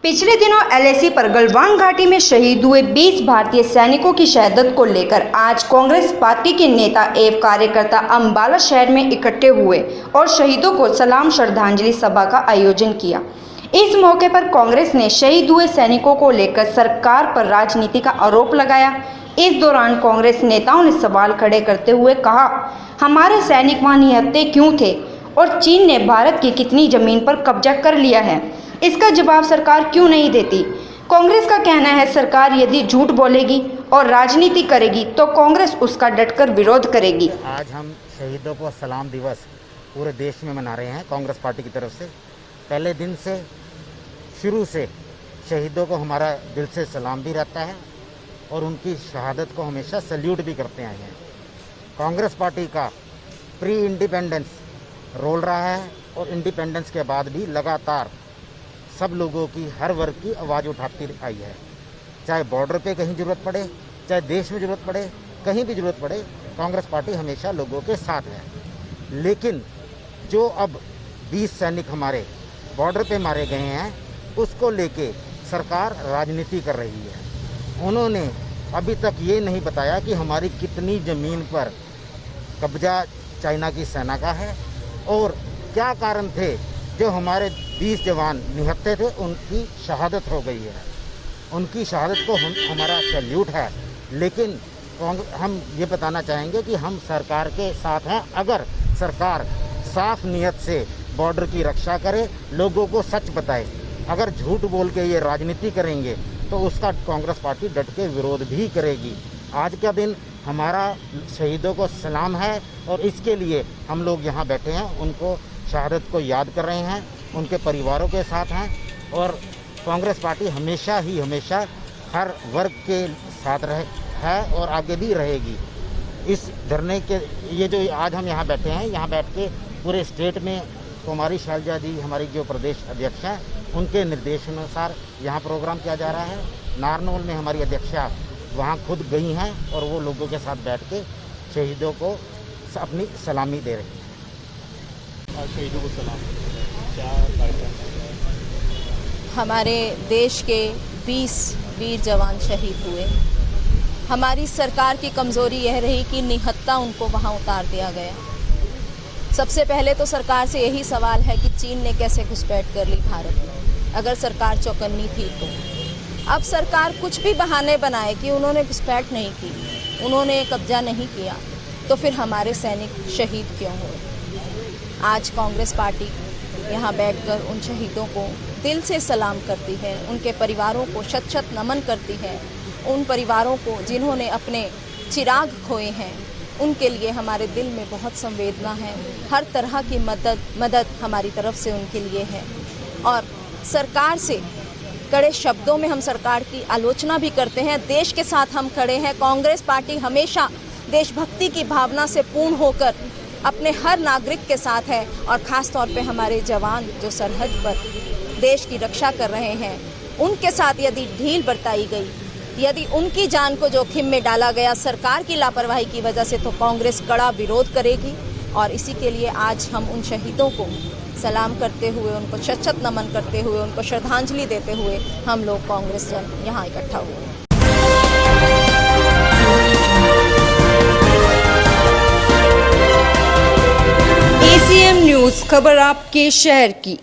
पिछले दिनों एलएसी पर गलवान घाटी में शहीद हुए 20 भारतीय सैनिकों की शहादत को लेकर आज कांग्रेस पार्टी के नेता एवं कार्यकर्ता अंबाला शहर में इकट्ठे हुए और शहीदों को सलाम श्रद्धांजलि सभा का आयोजन किया। इस मौके पर कांग्रेस ने शहीद हुए सैनिकों को लेकर सरकार पर राजनीति का आरोप लगाया। इस दौरान कांग्रेस नेताओं ने सवाल खड़े करते हुए कहा, हमारे सैनिक वहां निहत्थे क्यों थे और चीन ने भारत की कितनी जमीन पर कब्जा कर लिया है, इसका जवाब सरकार क्यों नहीं देती। कांग्रेस का कहना है सरकार यदि झूठ बोलेगी और राजनीति करेगी तो कांग्रेस उसका डटकर विरोध करेगी। आज हम शहीदों को सलाम दिवस पूरे देश में मना रहे हैं कांग्रेस पार्टी की तरफ से। पहले दिन से शुरू से शहीदों को हमारा दिल से सलाम भी रहता है और उनकी शहादत को हमेशा सल्यूट भी करते आए हैं। कांग्रेस पार्टी का प्री इंडिपेंडेंस रोल रहा है और इंडिपेंडेंस के बाद भी लगातार सब लोगों की, हर वर्ग की आवाज़ उठाती आई है। चाहे बॉर्डर पे कहीं ज़रूरत पड़े, चाहे देश में ज़रूरत पड़े, कहीं भी ज़रूरत पड़े, कांग्रेस पार्टी हमेशा लोगों के साथ है। लेकिन जो अब 20 सैनिक हमारे बॉर्डर पे मारे गए हैं, उसको लेके सरकार राजनीति कर रही है। उन्होंने अभी तक ये नहीं बताया कि हमारी कितनी ज़मीन पर कब्जा चाइना की सेना का है और क्या कारण थे जो हमारे 20 जवान निहत्थे थे, उनकी शहादत हो गई है। उनकी शहादत को हमारा सैल्यूट है। लेकिन हम ये बताना चाहेंगे कि हम सरकार के साथ हैं। अगर सरकार साफ नियत से बॉर्डर की रक्षा करे, लोगों को सच बताए, अगर झूठ बोल के ये राजनीति करेंगे तो उसका कांग्रेस पार्टी डट के विरोध भी करेगी। आज का दिन हमारा शहीदों को सलाम है और इसके लिए हम लोग यहाँ बैठे हैं, उनको शहादत को याद कर रहे हैं, उनके परिवारों के साथ हैं और कांग्रेस पार्टी हमेशा हर वर्ग के साथ है और आगे भी रहेगी। इस धरने के ये जो आज हम यहाँ बैठे हैं, यहाँ बैठ के पूरे स्टेट में कुमारी शैलजा जी हमारी जो प्रदेश अध्यक्ष हैं, उनके निर्देशानुसार यहाँ प्रोग्राम किया जा रहा है। नारनौल में हमारी अध्यक्षा वहाँ खुद गई हैं और वो लोगों के साथ बैठ के शहीदों को अपनी सलामी दे रही हैं। शहीदों को सलाम, क्या कार्यक्रम है? हमारे देश के 20 वीर जवान शहीद हुए। हमारी सरकार की कमज़ोरी यह रही कि निहत्था उनको वहां उतार दिया गया। सबसे पहले तो सरकार से यही सवाल है कि चीन ने कैसे घुसपैठ कर ली भारत में। अगर सरकार चौकन्नी थी तो अब सरकार कुछ भी बहाने बनाए कि उन्होंने घुसपैठ नहीं की, उन्होंने कब्जा नहीं किया, तो फिर हमारे सैनिक शहीद क्यों हुए। आज कांग्रेस पार्टी यहाँ बैठकर उन शहीदों को दिल से सलाम करती है, उनके परिवारों को शत शत नमन करती है। उन परिवारों को जिन्होंने अपने चिराग खोए हैं, उनके लिए हमारे दिल में बहुत संवेदना है। हर तरह की मदद हमारी तरफ से उनके लिए है और सरकार से कड़े शब्दों में हम सरकार की आलोचना भी करते हैं। देश के साथ हम खड़े हैं। कांग्रेस पार्टी हमेशा देशभक्ति की भावना से पूर्ण होकर अपने हर नागरिक के साथ है और ख़ास तौर पे हमारे जवान जो सरहद पर देश की रक्षा कर रहे हैं, उनके साथ यदि ढील बरताई गई, यदि उनकी जान को जोखिम में डाला गया सरकार की लापरवाही की वजह से, तो कांग्रेस कड़ा विरोध करेगी। और इसी के लिए आज हम उन शहीदों को सलाम करते हुए, उनको शत नमन करते हुए, उनको श्रद्धांजलि देते हुए हम लोग कांग्रेस जन यहाँ इकट्ठा हुए। एसीएम न्यूज़, खबर आपके शहर की।